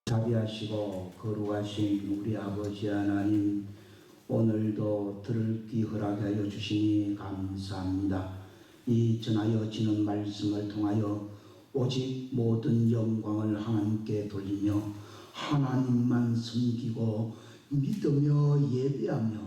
자비하시고 거룩하신 우리 아버지 하나님, 오늘도 들을 귀 허락하여 주시니 감사합니다. 이 전하여지는 말씀을 통하여 오직 모든 영광을 하나님께 돌리며 하나님만 섬기고 믿으며 예배하며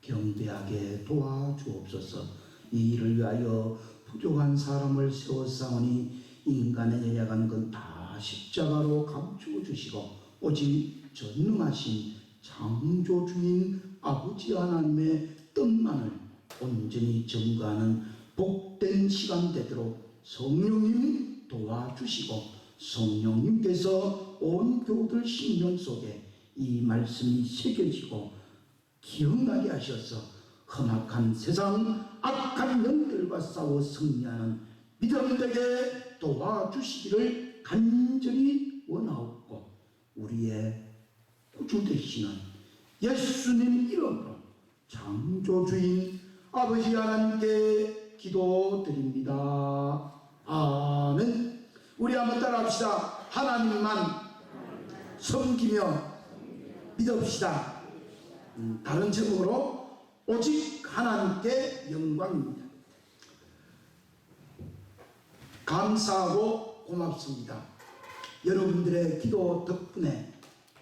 경배하게 도와주옵소서. 이 일을 위하여 부족한 사람을 세워싸우니 인간의 연약한 건 다 십자가로 감추어 주시고 오직 전능하신 창조주인 아버지 하나님의 뜻만을 온전히 증거하는 복된 시간 되도록 성령님 도와주시고, 성령님께서 온 교우들 심령 속에 이 말씀이 새겨지고 기억나게 하셔서 험악한 세상 악한 영들과 싸워 승리하는 믿음 되게 도와주시기를 간절히 원하옵고, 우리의 구주 되시는 예수님 이름으로 창조주인 아버지 하나님께 기도드립니다. 아멘. 우리 한번 따라합시다. 하나님만 섬기며 믿읍시다. 다른 제목으로 오직 하나님께 영광입니다. 감사하고 고맙습니다. 여러분들의 기도 덕분에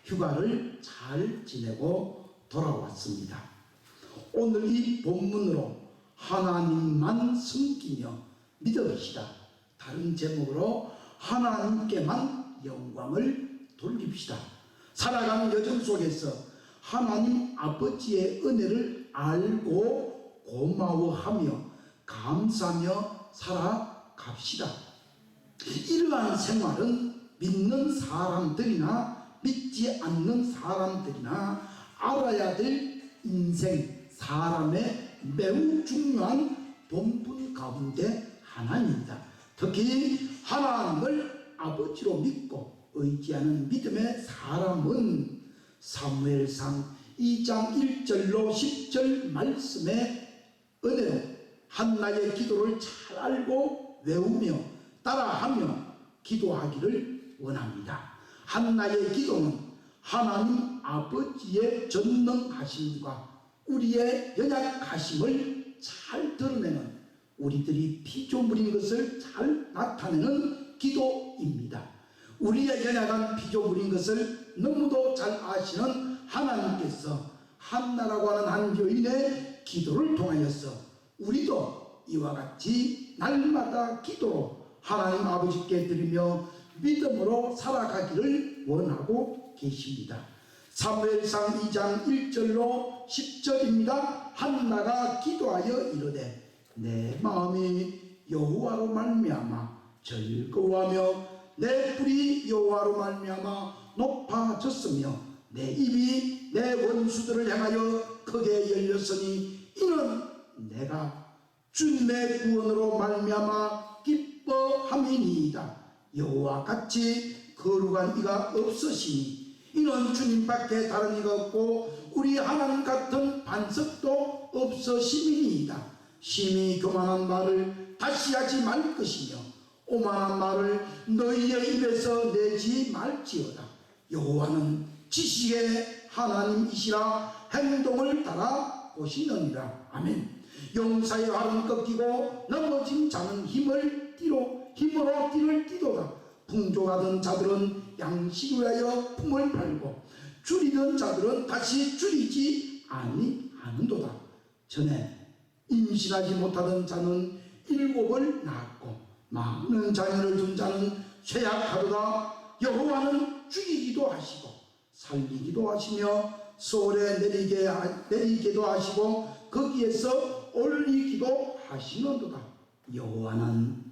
휴가를 잘 지내고 돌아왔습니다. 오늘 이 본문으로 하나님만 섬기며 믿읍시다. 다른 제목으로 하나님께만 영광을 돌립시다. 살아가는 여정 속에서 하나님 아버지의 은혜를 알고 고마워하며 감사하며 살아갑시다. 이러한 생활은 믿는 사람들이나 믿지 않는 사람들이나 알아야 될 인생 사람의 매우 중요한 본분 가운데 하나입니다. 특히 하나님을 아버지로 믿고 의지하는 믿음의 사람은 사무엘상 2장 1절로 10절 말씀의 은혜로 한나의 기도를 잘 알고 외우며 따라하며 기도하기를 원합니다. 한나의 기도는 하나님 아버지의 전능하심과 우리의 연약하심을 잘 드러내는, 우리들이 피조물인 것을 잘 나타내는 기도입니다. 우리의 연약한 피조물인 것을 너무도 잘 아시는 하나님께서 한나라고 하는 한 여인의 기도를 통하여서 우리도 이와 같이 날마다 기도로 하나님 아버지께 드리며 믿음으로 살아가기를 원하고 계십니다. 사무엘상 2장 1절로 10절입니다. 한나가 기도하여 이르되 내 마음이 여호와로 말미암아 즐거워하며 내 뿔이 여호와로 말미암아 높아졌으며 내 입이 내 원수들을 향하여 크게 열렸으니 이는 내가 주님의 구원으로 말미암아 기뻐함이니이다. 여호와 같이 거룩한 이가 없으시니 이는 주님밖에 다른 이가 없고 우리 하나님 같은 반석도 없으심이니이다. 심히 교만한 말을 다시 하지 말 것이며 오만한 말을 너희의 입에서 내지 말지어다. 여호와는 지식의 하나님이시라 행동을 따라 보시느니라. 아멘. 용사의 활은 꺾이고 넘어진 자는 힘으로 띠를 띠도다. 풍족하던 자들은 양식을 위하여 품을 팔고 줄이던 자들은 다시 줄이지 아니하는도다. 전에 임신하지 못하던 자는 7을 낳았고 많은 자녀를 둔 자는 쇠약하도다. 여호와는 죽이기도 하시고 살리기도 하시며 소홀에 내리게도 하시고 거기에서 올리기도 하시는도다. 여호와는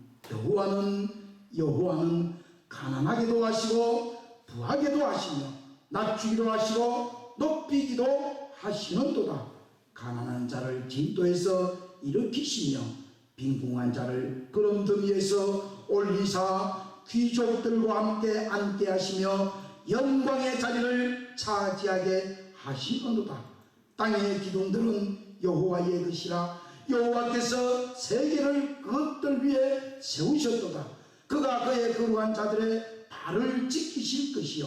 가난하게도 하시고 부하게도 하시며 낮추기도 하시고 높이기도 하시는도다. 가난한 자를 진도에서 일으키시며 빈궁한 자를 구름더미에서 올리사 귀족들과 함께 앉게 하시며 영광의 자리를 차지하게 하시는도다. 땅의 기둥들은 여호와의 것이라 여호와께서 세계를 그것들 위에 세우셨도다. 그가 그의 거룩한 자들의 발을 지키실 것이요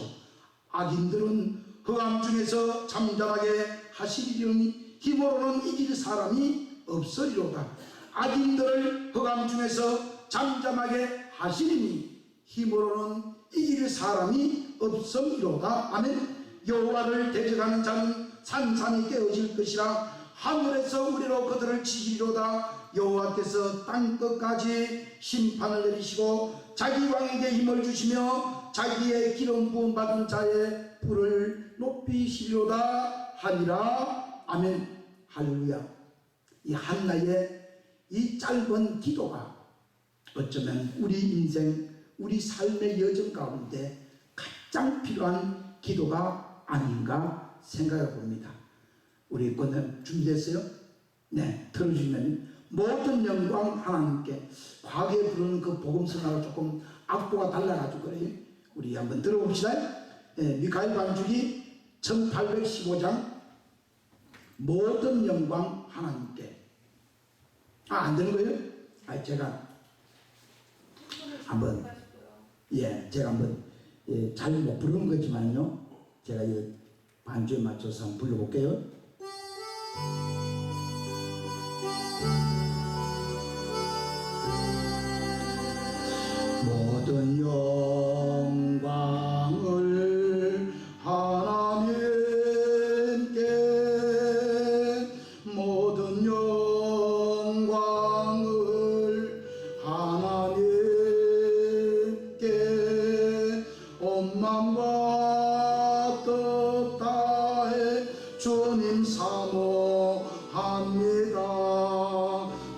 악인들은 흑암 중에서 잠잠하게 하시리니 힘으로는 이길 사람이 없으리로다. 악인들을 흑암 중에서 잠잠하게 하시리니 힘으로는 이길 사람이 없음이로다. 아멘. 여호와를 대적하는 자는 산산이 깨어질 것이라. 하늘에서 우리로 그들을 치시리로다. 여호와께서 땅끝까지 심판을 내리시고 자기 왕에게 힘을 주시며 자기의 기름 부음 받은 자의 뿔을 높이시리로다 하니라. 아멘. 할렐루야. 이 한나의 이 짧은 기도가 어쩌면 우리 인생, 우리 삶의 여정 가운데 가장 필요한 기도가 아닌가 생각해 봅니다. 우리 건데 준비됐어요? 네, 들어주시면 모든 영광 하나님께. 과거에 부르는 그 복음성하고 조금 악보가 달라가지고 그래요. 우리 한번 들어봅시다. 네, 미카엘 반주기 1815장 모든 영광 하나님께. 안 되는 거예요? 제가 한번 제가 한번 잘 못 부르는 거지만요, 제가 이 반주에 맞춰서 한번 불러볼게요. 모든 영광을 하나님께, 모든 영광을 하나님께, 온 맘과 뜻 다해 주님 사모합니다.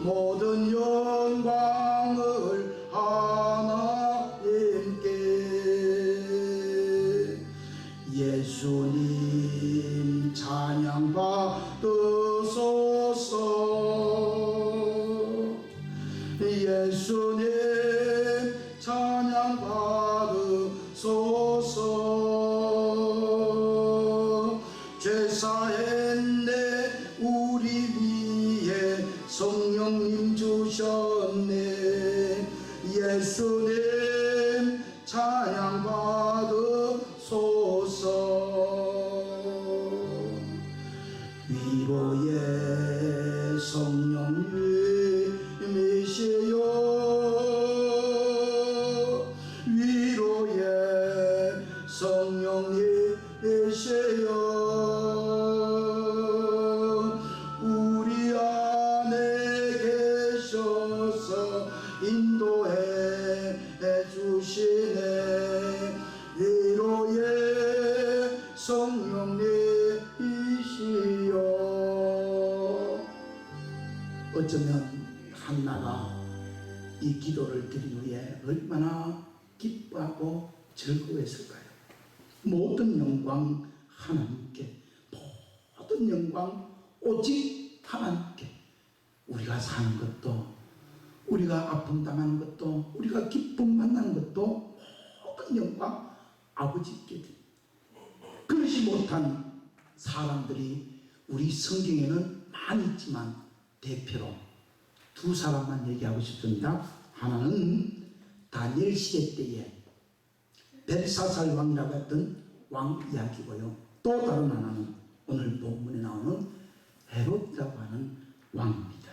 모든 영광을 하나님께. 예수님 찬양 받으소서. 예수님 찬양 받으소서. 죄사했네 우리 위에 성령님 주셨네. 예수님 찬양 받으소서. 위로의 성령님이시여, 위로의 성령님이시여, 우리 안에 계셔서 인도해 주시네. 위로의 성령님이시여. 어쩌면 한나가 이 기도를 드린 후에 얼마나 기뻐하고 즐거워했을까요? 모든 영광 하나님께, 모든 영광 오직 하나님께. 우리가 사는 것도, 우리가 아픔 당하는 것도, 우리가 기쁨 만나는 것도 모든 영광 아버지께. 그러지 못한 사람들이 우리 성경에는 많이 있지만 대표로 두 사람만 얘기하고 싶습니다. 하나는 다니엘 시대 때에 벨사살 왕이라고 했던 왕 이야기고요. 또 다른 하나는 오늘 본문에 나오는 헤롯이라고 하는 왕입니다.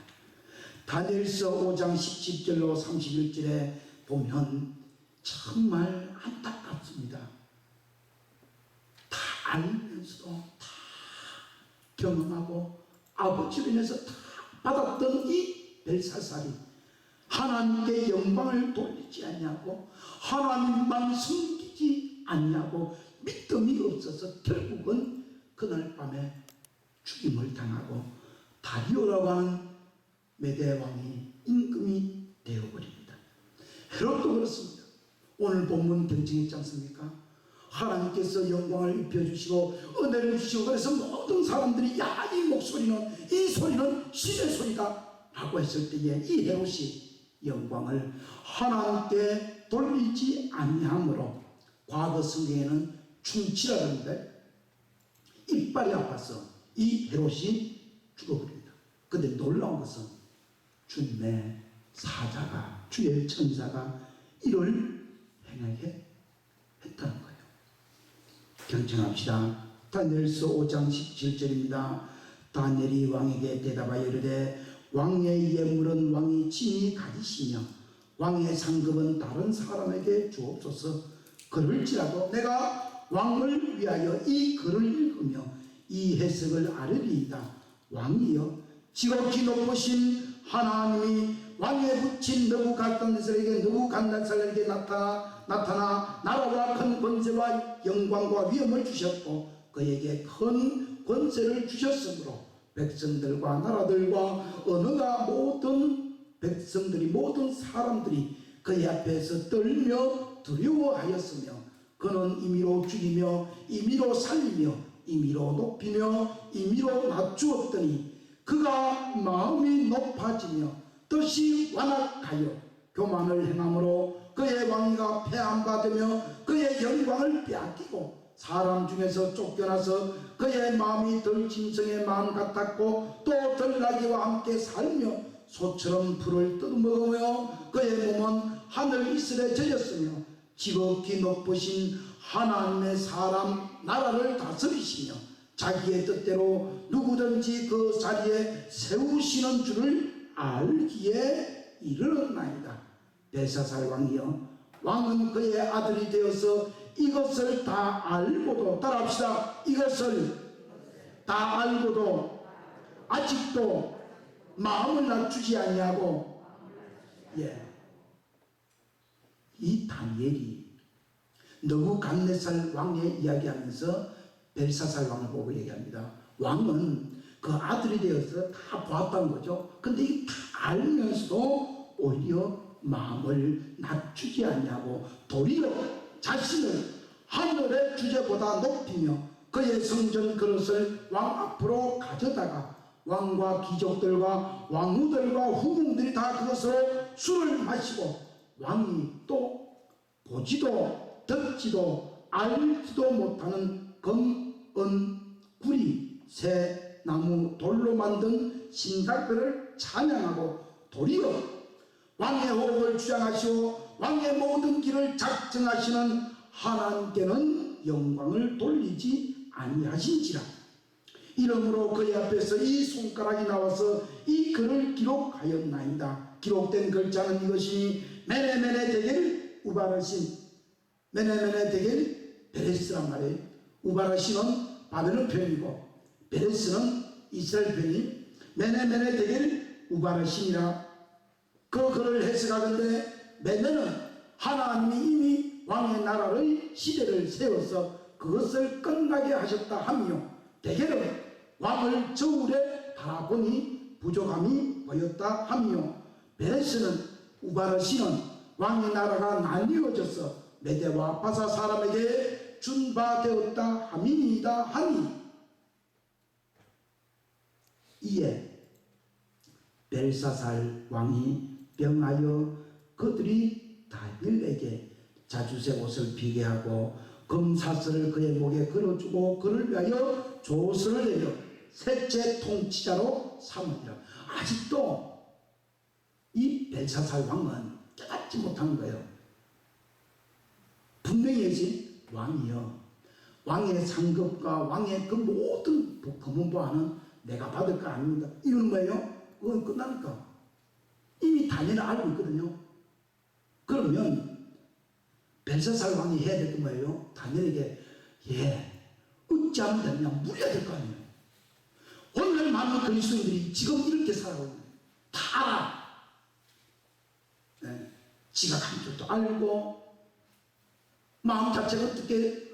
다니엘서 5장 17절로 31절에 보면 정말 안타깝습니다. 다 알면서도 다 경험하고 아버지로 인해서 다 받았던 이 벨사살이 하나님께 영광을 돌리지 않냐고, 하나님만 섬기지 않냐고 믿음이 없어서 결국은 그날 밤에 죽임을 당하고 다리오라고 하는 메대 왕이 임금이 되어버립니다. 헤롯도 그렇습니다. 오늘 본문 경청했지 않습니까? 하나님께서 영광을 입혀주시고 은혜를 주시고, 그래서 모든 사람들이 야, 이 목소리는, 이 소리는 신의 소리다 라고 했을 때에 이 헤롯이 영광을 하나님께 돌리지 아니함으로, 과거 성경에는 충치라는데 이빨이 아파서 이 헤롯이 죽어버립니다. 그런데 놀라운 것은 주님의 사자가, 주의 천사가 이를 행하게 했다는 거예요. 경청합시다. 다니엘서 5장 17절입니다. 다니엘이 왕에게 대답하여 이르되 왕의 예물은 왕이 친히 가지시며 왕의 상급은 다른 사람에게 주옵소서. 그럴지라도 내가 왕을 위하여 이 글을 읽으며 이 해석을 아뢰리이다. 왕이여, 지극히 높으신 하나님이 왕에 붙인 느부갓네살에게 나타나 나라와 큰 권세와 영광과 위엄을 주셨고 그에게 큰 권세를 주셨으므로 백성들과 나라들과 언어가 모든 백성들이 모든 사람들이 그의 앞에서 떨며 두려워하였으며 그는 임의로 죽이며 임의로 살리며 임의로 높이며 임의로 낮추었더니 그가 마음이 높아지며 뜻이 완악하여 교만을 행함으로 그의 왕위가 폐함받으며 그의 영광을 빼앗기고 사람 중에서 쫓겨나서 그의 마음이 들짐승의 마음 같았고 또 들나귀와 함께 살며 소처럼 풀을 뜯어먹으며 그의 몸은 하늘 이슬에 젖었으며 지극히 높으신 하나님의 사람 나라를 다스리시며 자기의 뜻대로 누구든지 그 자리에 세우시는 줄을 알기에 이르렀나이다. 벨사살 왕이여, 왕은 그의 아들이 되어서 이것을 다 알고도, 따라합시다, 이것을 다 알고도 아직도 마음을 낮추지 아니하고, 이 다니엘이 느부갓네살 왕의 이야기하면서 벨사살 왕을 보고 얘기합니다. 왕은 그 아들이 되어서 다 보았다는 거죠. 근데 이 다 알면서도 오히려 마음을 낮추지 않냐고 도리어 자신을 하늘의 주제보다 높이며 그의 성전 그릇을 왕 앞으로 가져다가 왕과 귀족들과 왕후들과 후궁들이 다 그것으로 술을 마시고 왕이 또 보지도 듣지도 알지도 못하는 금, 은, 구리, 새, 나무, 돌로 만든 신상들을 찬양하고 도리어 왕의 호흡을 주장하시고 왕의 모든 길을 작정하시는 하나님께는 영광을 돌리지 아니하신지라. 이러므로 그의 앞에서 이 손가락이 나와서 이 글을 기록하였나이다. 기록된 글자는 이것이니 메네메네 데겔 우바르신, 메네메네 데겔 베레스란 말이에요. 우바르신은 바벨론 편이고 베레스는 이스라엘 편이 메네메네 데겔 우바르신이라. 그 글을 해석하는데 메네는 하나님이 이미 왕의 나라의 시대를 세워서 그것을 끝나게 하셨다 하며 데겔은 왕을 저울에 바라보니 부족함이 보였다 하며 베레스는 우바르신은 왕의 나라가 나뉘어져서 메대와 바사 사람에게 준바되었다 함이니이다 하니 이에 벨사살 왕이 병하여 그들이 다니엘에게 자주색 옷을 비게 하고 금사슬을 그의 목에 걸어주고 그를 위하여 조서를 내려 셋째 통치자로 삼으니라. 아직도 이 벨사살 왕은 깨닫지 못한 거예요. 분명히 얘기지, 왕이여, 왕의 상급과 왕의 그 모든 검은보화는 내가 받을 거 아닙니다. 이건 뭐예요? 그건 끝나니까 이미 다니엘은 알고 있거든요. 그러면 벨사살 왕이 해야 될 건 뭐예요? 다니엘에게 어찌하면 되느냐 물어야 될 거 아니에요. 오늘 많은 그리스도인들이 지금 이렇게 살아가고 있는 거예요. 다 알아. 지각한 줄도 알고 마음 자체가 어떻게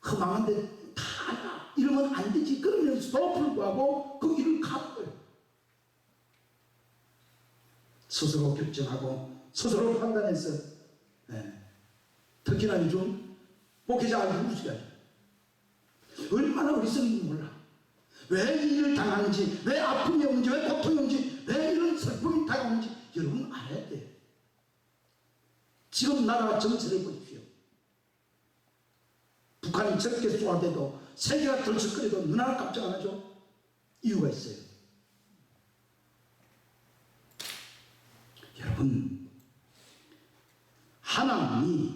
허망한데 다 알아. 이러면 안 되지. 그러면서도 불구하고 그 길을 가는 거예요. 스스로 결정하고 스스로 판단해서 특히나 요즘 목회자 알고 무시하죠. 얼마나 어리석은지 몰라. 왜 이 일을 당하는지, 왜 아픔이 오는지, 왜 고통이 오는지, 왜 이런 슬픔이 다가오는지 여러분 알아야 돼요. 지금 나라 정세를 보십시오. 북한이 저렇게 쏘아대도 세계가 들썩거려도 눈 하나 깜짝 안 하죠. 이유가 있어요. 여러분, 하나님이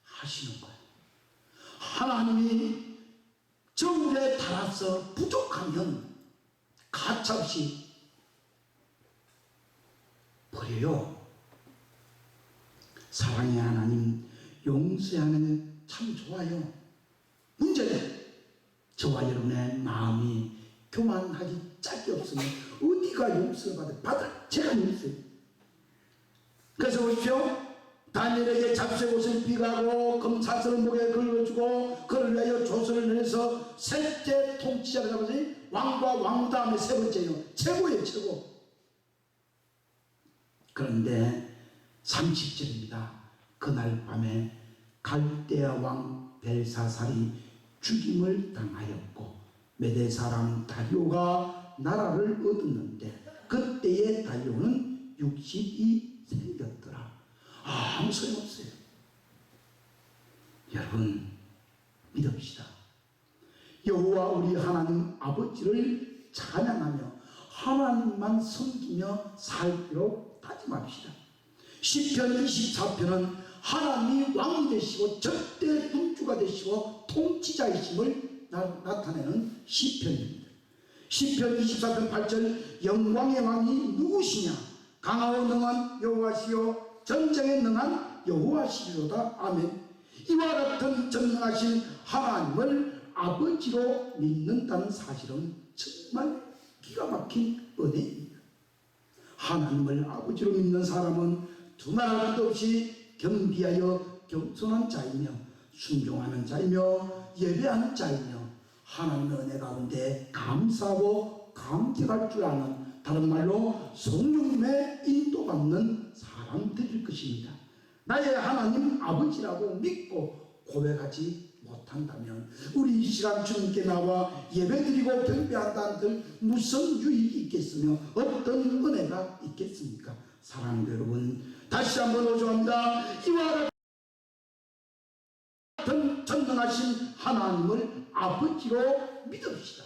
하시는 거예요. 하나님이 저울에 달아서 부족하면 가차없이 버려요. 사랑의 하나님, 용서의 하나님 참 좋아요. 문제는 저와 여러분의 마음이 교만하기 짝이 없으면 어디가 용서를 받을 제가 있어요. 그래서 보십시오. 다니엘에게 잡새 옷을 비가고 금사슬을 목에 걸어주고 그를 위하여 조서를 내서 셋째 통치자를 잡아서 왕과 왕 다음에 세 번째요. 최고예요, 최고. 그런데 30절입니다. 그날 밤에 갈대아 왕 벨사살이 죽임을 당하였고 메대 사람 다리오가 나라를 얻었는데 그때의 다리오는 60이 생겼더라. 아무 소용없어요. 여러분 믿읍시다. 여호와 우리 하나님 아버지를 찬양하며 하나님만 섬기며 살기로 다짐합시다. 시편 24편은 하나님이 왕이 되시고 절대 군주가 되시고 통치자이심을 나타내는 시편입니다. 시편 24편 8절 영광의 왕이 누구시냐? 강하고 능한 여호와시요 전쟁에 능한 여호와시리로다. 아멘. 이와 같은 전능하신 하나님을 아버지로 믿는다는 사실은 정말 기가 막힌 은혜입니다. 하나님을 아버지로 믿는 사람은 두말할 것 없이 겸비하여 겸손한 자이며 순종하는 자이며 예배하는 자이며 하나님의 은혜 가운데 감사하고 감격할 줄 아는, 다른 말로 성령님의 인도받는 사람들일 것입니다. 나의 하나님 아버지라고 믿고 고백하지 못한다면 우리 이 시간 주님께 나와 예배드리고 경배한다는 무슨 유익이 있겠으며 어떤 은혜가 있겠습니까? 사랑하는 여러분, 다시 한번 호소합니다. 이와 같은 전능하신 하나님을 아버지로 믿읍시다.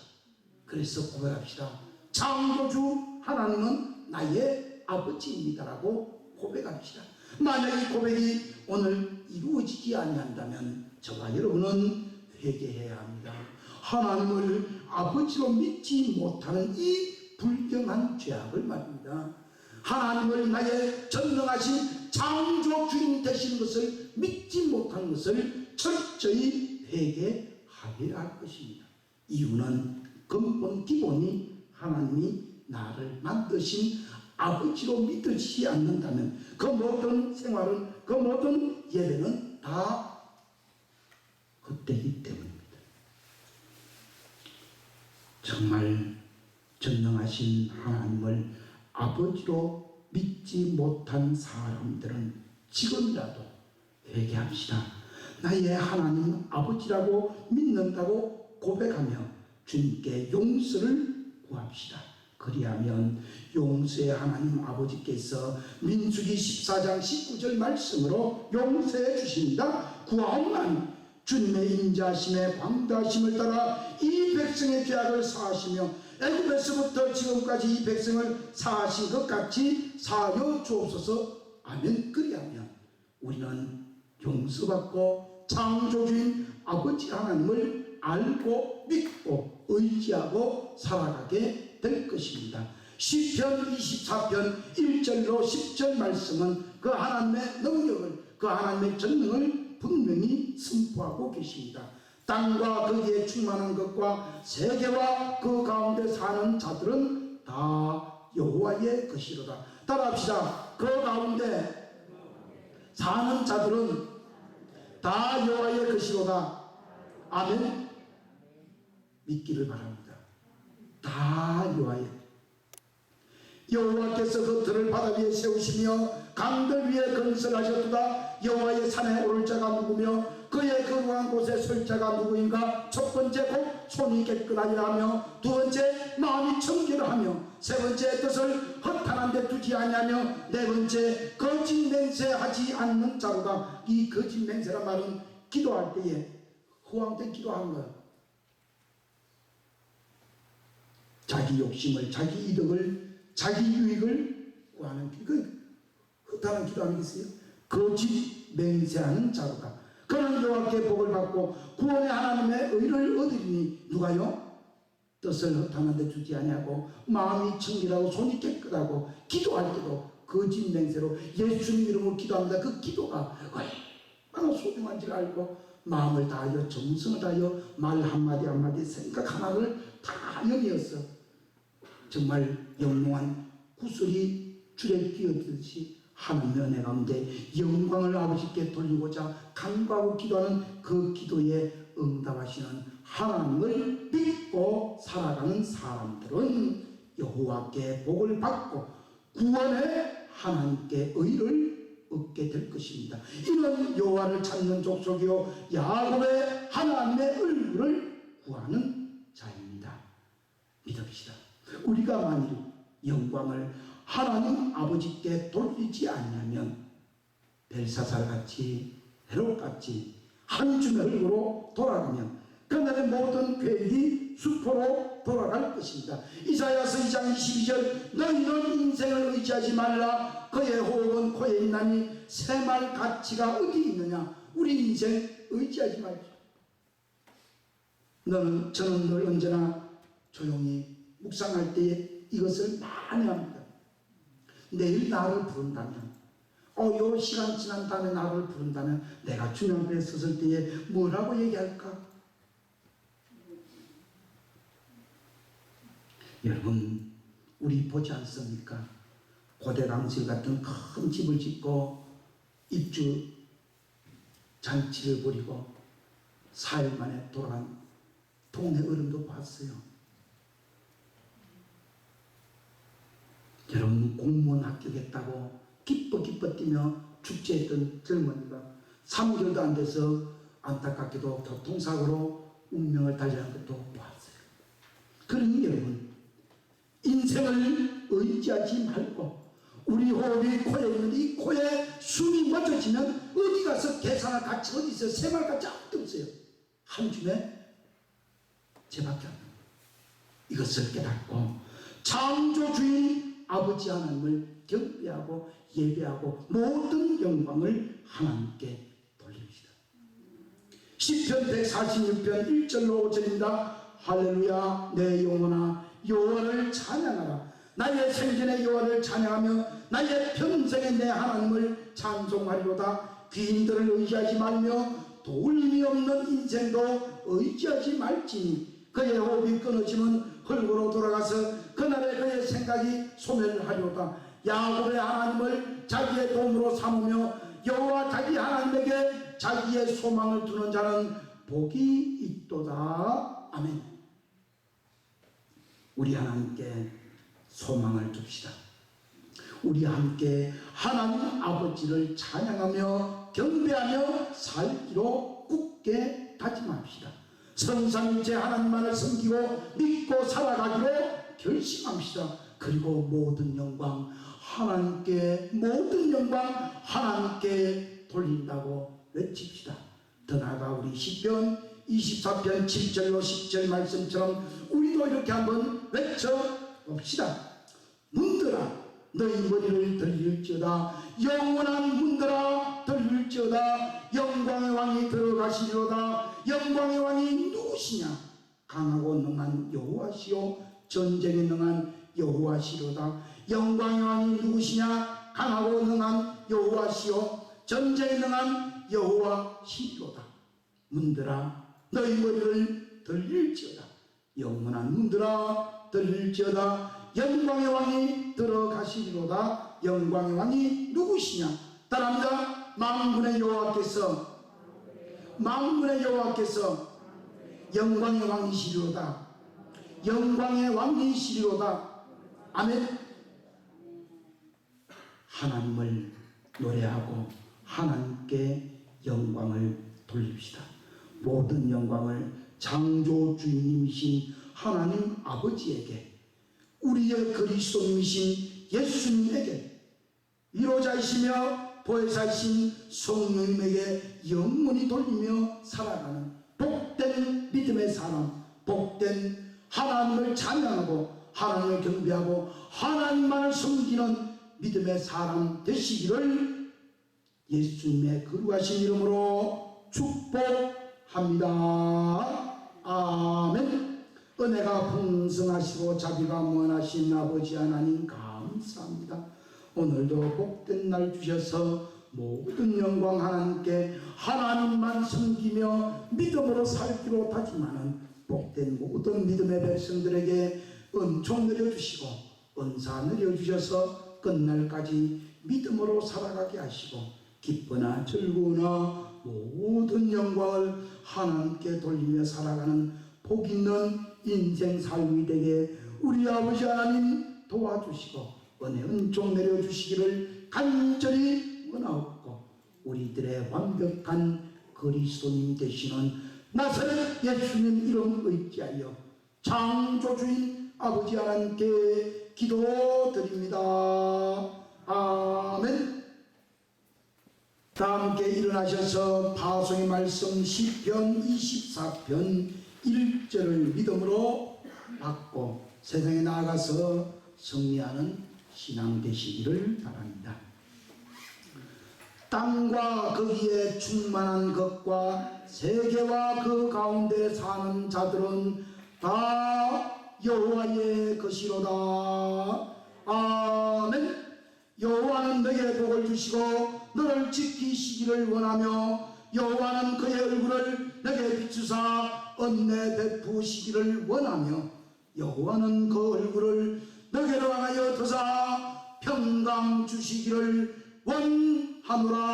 그래서 고백합시다. 창조주 하나님은 나의 아버지입니다라고 고백합시다. 만약 이 고백이 오늘 이루어지지 아니한다면 저와 여러분은 회개해야 합니다. 하나님을 아버지로 믿지 못하는 이 불경한 죄악을 말입니다. 하나님을 나의 전능하신 창조주인 되신 것을 믿지 못한 것을 철저히 회개하여야 할 것입니다. 이유는 근본 기본이 하나님이 나를 만드신 아버지로 믿으시지 않는다면 그 모든 생활은, 그 모든 예배는 다 헛되기 때문입니다. 정말 전능하신 하나님을 아버지로 믿지 못한 사람들은 지금이라도 회개합시다. 나의 하나님 아버지라고 믿는다고 고백하며 주님께 용서를 구합시다. 그리하면 용서의 하나님 아버지께서 민수기 14장 19절 말씀으로 용서해 주십니다. 구하옵나니 주님의 인자하심에 광대하심을 따라 이 백성의 죄악을 사하시며 애굽에서부터 지금까지 이 백성을 사하신 것 같이 사하여 주옵소서. 아멘. 그리하면 우리는 용서받고 창조주인 아버지 하나님을 알고 믿고 의지하고 살아가게 될 것입니다. 시편 24편 1절로 10절 말씀은 그 하나님의 능력을, 그 하나님의 전능을 분명히 선포하고 계십니다. 땅과 거기에 충만한 것과 세계와 그 가운데 사는 자들은 다 여호와의 것이로다. 따라합시다. 그 가운데 사는 자들은 다 여호와의 것이로다. 아멘. 믿기를 바랍니다. 다 여호와의. 여호와께서 그 들을 바다 위에 세우시며 강들 위에 건설하셨도다. 여호와의 산에 오를 자가 누구며 그의 거룩한 곳에 설 자가 누구인가? 첫 번째 곧 손이 깨끗하리라 하며, 두 번째 마음이 청결하며, 세 번째 뜻을 허탄한 데 두지 아니하며, 네 번째 거짓 맹세하지 않는 자로다. 이 거짓 맹세란 말은 기도할 때에 허황된 기도하는 거예요. 자기 욕심을, 자기 이득을, 자기 유익을 구하는 그 허탄한 기도 아니겠어요? 거짓 맹세하는 자로다. 그 그는 여호와께 복을 받고 구원의 하나님의 의를 얻으리니 누가요? 뜻을 허탄한 데 주지 아니하고 마음이 청결하고 손이 깨끗하고 기도할 때도 거짓 맹세로 예수님 이름으로 기도합니다. 그 기도가 얼마나 소중한지 알고 마음을 다하여 정성을 다하여 말 한마디 한마디 생각 하나를 다 여기었어. 정말 영롱한 구슬이 줄에 끼어들듯이 하나님의 은혜 가운데 영광을 아버지께 돌리고자 간구하고 기도하는 그 기도에 응답하시는 하나님을 믿고 살아가는 사람들은 여호와께 복을 받고 구원의 하나님께 의를 얻게 될 것입니다. 이는 여호와를 찾는 족속이요 야곱의 하나님의 얼굴을 구하는 자입니다. 믿읍시다. 우리가 만일 영광을 하나님 아버지께 돌리지 않냐면 벨사살같이 헤롯같이 한 줌의 흙으로 돌아가면 그날의 모든 계획이 수포로 돌아갈 것입니다. 이사야서 2장 22절 너희는 인생을 의지하지 말라 그의 호흡은 코에 있나니 새말 가치가 어디 있느냐. 우리 인생 의지하지 말죠. 저는 늘 언제나 조용히 묵상할 때에 이것을 많이 합니다. 내일 나를 부른다면 요 시간 지난 다음에 나를 부른다면 내가 주님 앞에 섰을 때에 뭐라고 얘기할까? 여러분 우리 보지 않습니까? 고대강실 같은 큰 집을 짓고 입주 잔치를 벌이고 4일 만에 돌아간 동네 어른도 봤어요. 여러분 공무원 합격했다고 기뻐 뛰며 축제했던 젊은이가 3개월도 안 돼서 안타깝게도 교통사고로 운명을 달리하는 것도 보았어요. 그러니 여러분 인생을 의지하지 말고 우리 호흡이 코에 있는데 이 코에 숨이 멎어지면 어디 가서 계산할 가치 어디 있어요? 새말 가치 아무것도 없어요. 한 줌에 죄밖에 안 나요. 이것을 깨닫고 창조주인 아버지 하나님을 경배하고 예배하고 모든 영광을 하나님께 돌립시다. 시편 146편 1절로 5절입니다. 할렐루야 내 영혼아 여호와를 찬양하라. 나의 생전의 여호와를 찬양하며 나의 평생에 내 하나님을 찬송하리로다. 귀인들을 의지하지 말며 도움이 없는 인생도 의지하지 말지니 그의 호흡이 끊어지면 흙으로 돌아가서 그날에 그의 생각이 소멸하리로다. 야곱의 하나님을 자기의 도움으로 삼으며 여호와 자기 하나님에게 자기의 소망을 두는 자는 복이 있도다. 아멘. 우리 하나님께 소망을 둡시다. 우리 함께 하나님 아버지를 찬양하며 경배하며 살기로 굳게 다짐합시다. 성삼위일체 하나님만을 섬기고 믿고 살아가기로 결심합시다. 그리고 모든 영광 하나님께 돌린다고 외칩시다. 더 나아가 우리 시편 24편 7절로 10절 말씀처럼 우리도 이렇게 한번 외쳐봅시다. 문들아 너희 머리를 들릴지어다. 영원한 문들아 들릴지어다. 영광의 왕이 들어가시리로다. 영광의 왕이 누구시냐? 강하고 능한 여호와시요 전쟁에 능한 여호와시로다. 영광의 왕이 누구시냐? 강하고 능한 여호와시요 전쟁에 능한 여호와시로다. 문들아 너희 머리를 들릴지어다. 영원한 문들아 들릴지어다. 영광의 왕이 들어가시리로다. 영광의 왕이 누구시냐? 따라합니다. 만군의 여호와께서 영광의 왕이시리로다. 영광의 왕이시리로다. 아멘. 하나님을 노래하고 하나님께 영광을 돌립시다. 모든 영광을 창조주님이신 하나님 아버지에게 우리의 그리스도님이신 예수님에게 위로자이시며 보혜사이신 성령님에게 영원히 돌리며 살아가는 복된 믿음의 사람, 복된 하나님을 찬양하고 하나님을 경배하고 하나님만을 섬기는 믿음의 사람 되시기를 예수님의 거룩하신 이름으로 축복합니다. 아멘. 은혜가 풍성하시고 자비가 무한하신 아버지 하나님 감사합니다. 오늘도 복된 날 주셔서 모든 영광 하나님께 하나님만 섬기며 믿음으로 살기로 다짐하는 복된 모든 믿음의 백성들에게 은총 내려주시고 은사 내려주셔서 끝날까지 믿음으로 살아가게 하시고 기쁘나 즐거우나 모든 영광을 하나님께 돌리며 살아가는 복 있는 인생 삶이 되게 우리 아버지 하나님 도와주시고 은혜 은총 내려주시기를 간절히 원하옵고 우리들의 완벽한 그리스도님 되시는 나사렛 예수님 이름 의지하여 창조주인 아버지 하나님께 기도드립니다. 아멘. 다 함께 일어나셔서 파송의 말씀 시편 24편 1절을 믿음으로 받고 세상에 나아가서 승리하는 신앙 되시기를 바랍니다. 땅과 거기에 충만한 것과 세계와 그 가운데 사는 자들은 다 여호와의 것이로다. 아멘. 여호와는 너에게 복을 주시고 너를 지키시기를 원하며 여호와는 그의 얼굴을 너에게 비추사 은혜 베푸시기를 원하며 여호와는 그 얼굴을 너에게로 향하여 드사 평강 주시기를 원하노라.